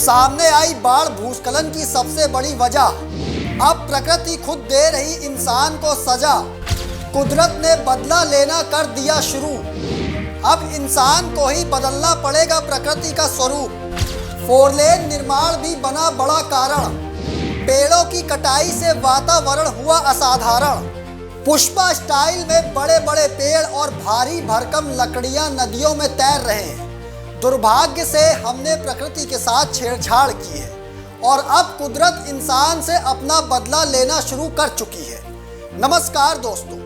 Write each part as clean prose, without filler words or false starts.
सामने आई बाढ़ भूस्खलन की सबसे बड़ी वजह। अब प्रकृति खुद दे रही इंसान को सजा। कुदरत ने बदला लेना कर दिया शुरू। अब इंसान को ही बदलना पड़ेगा प्रकृति का स्वरूप। 4 लेन निर्माण भी बना बड़ा कारण। पेड़ों की कटाई से वातावरण हुआ असाधारण। पुष्पा स्टाइल में बड़े बड़े पेड़ और भारी भरकम लकड़ियां नदियों में तैर रहे हैं। दुर्भाग्य से हमने प्रकृति के साथ छेड़छाड़ की है और अब कुदरत इंसान से अपना बदला लेना शुरू कर चुकी है। नमस्कार दोस्तों,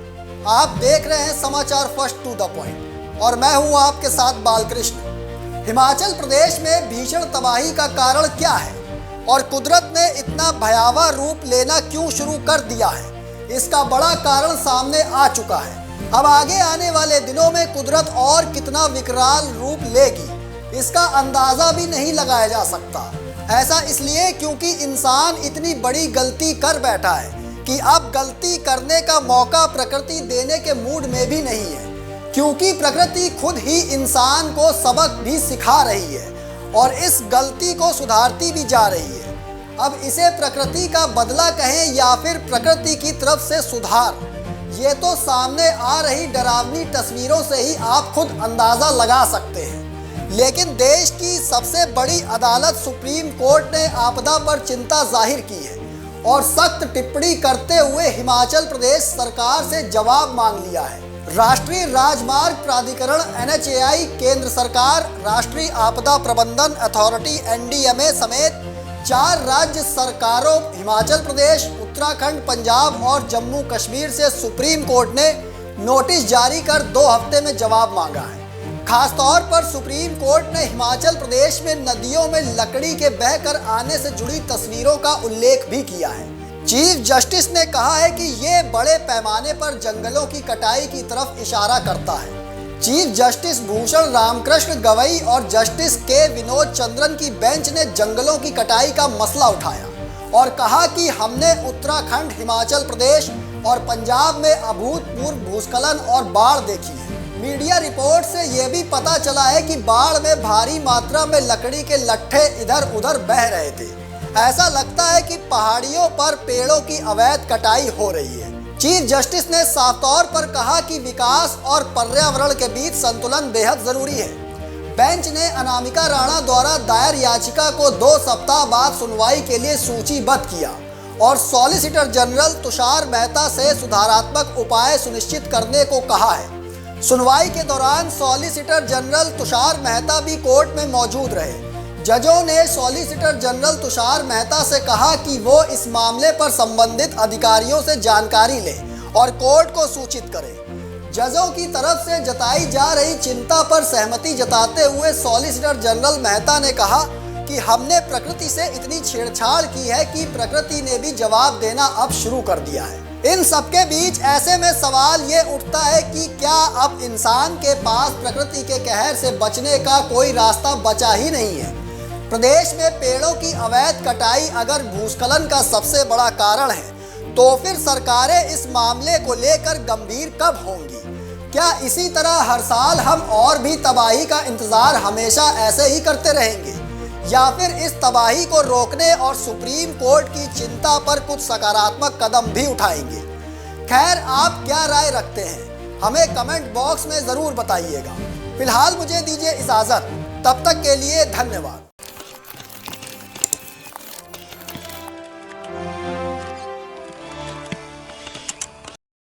आप देख रहे हैं समाचार फर्स्ट टू द पॉइंट और मैं हूं आपके साथ बालकृष्ण। हिमाचल प्रदेश में भीषण तबाही का कारण क्या है और कुदरत ने इतना भयावह रूप लेना क्यों शुरू कर दिया है, इसका बड़ा कारण सामने आ चुका है। अब आगे आने वाले दिनों में कुदरत और कितना विकराल रूप लेगी, इसका अंदाजा भी नहीं लगाया जा सकता। ऐसा इसलिए क्योंकि इंसान इतनी बड़ी गलती कर बैठा है कि अब गलती करने का मौका प्रकृति देने के मूड में भी नहीं है, क्योंकि प्रकृति खुद ही इंसान को सबक भी सिखा रही है और इस गलती को सुधारती भी जा रही है। अब इसे प्रकृति का बदला कहें या फिर प्रकृति की तरफ से सुधार, ये तो सामने आ रही डरावनी तस्वीरों से ही आप खुद अंदाजा लगा सकते हैं। लेकिन देश की सबसे बड़ी अदालत सुप्रीम कोर्ट ने आपदा पर चिंता जाहिर की है और सख्त टिप्पणी करते हुए हिमाचल प्रदेश सरकार से जवाब मांग लिया है। राष्ट्रीय राजमार्ग प्राधिकरण NHAI, केंद्र सरकार, राष्ट्रीय आपदा प्रबंधन अथॉरिटी NDMA समेत 4 राज्य सरकारों हिमाचल प्रदेश, उत्तराखंड, पंजाब और जम्मू कश्मीर से सुप्रीम कोर्ट ने नोटिस जारी कर 2 हफ्ते में जवाब मांगा है। खासतौर पर सुप्रीम कोर्ट ने हिमाचल प्रदेश में नदियों में लकड़ी के बहकर आने से जुड़ी तस्वीरों का उल्लेख भी किया है। चीफ जस्टिस ने कहा है कि ये बड़े पैमाने पर जंगलों की कटाई की तरफ इशारा करता है। चीफ जस्टिस भूषण रामकृष्ण गवई और जस्टिस के विनोद चंद्रन की बेंच ने जंगलों की कटाई का मसला उठाया और कहा कि हमने उत्तराखंड, हिमाचल प्रदेश और पंजाब में अभूतपूर्व भूस्खलन और बाढ़ देखी है। मीडिया रिपोर्ट से यह भी पता चला है कि बाढ़ में भारी मात्रा में लकड़ी के लट्ठे इधर उधर बह रहे थे। ऐसा लगता है कि पहाड़ियों पर पेड़ों की अवैध कटाई हो रही है। चीफ जस्टिस ने साफ तौर पर कहा कि विकास और पर्यावरण के बीच संतुलन बेहद जरूरी है। बेंच ने अनामिका राणा द्वारा दायर याचिका को 2 सप्ताह बाद सुनवाई के लिए सूचीबद्ध किया और सॉलिसिटर जनरल तुषार मेहता से सुधारात्मक उपाय सुनिश्चित करने को कहा है। सुनवाई के दौरान सॉलिसिटर जनरल तुषार मेहता भी कोर्ट में मौजूद रहे। जजों ने सॉलिसिटर जनरल तुषार मेहता से कहा कि वो इस मामले पर संबंधित अधिकारियों से जानकारी लें और कोर्ट को सूचित करें। जजों की तरफ से जताई जा रही चिंता पर सहमति जताते हुए सॉलिसिटर जनरल मेहता ने कहा कि हमने प्रकृति से इतनी छेड़छाड़ की है कि प्रकृति ने भी जवाब देना अब शुरू कर दिया है। इन सबके बीच ऐसे में सवाल ये उठता है कि क्या अब इंसान के पास प्रकृति के कहर से बचने का कोई रास्ता बचा ही नहीं है। प्रदेश में पेड़ों की अवैध कटाई अगर भूस्खलन का सबसे बड़ा कारण है तो फिर सरकारें इस मामले को लेकर गंभीर कब होंगी? क्या इसी तरह हर साल हम और भी तबाही का इंतजार हमेशा ऐसे ही करते रहेंगे या फिर इस तबाही को रोकने और सुप्रीम कोर्ट की चिंता पर कुछ सकारात्मक कदम भी उठाएंगे? खैर, आप क्या राय रखते हैं, हमें कमेंट बॉक्स में ज़रूर बताइएगा। फिलहाल मुझे दीजिए इजाज़त, तब तक के लिए धन्यवाद।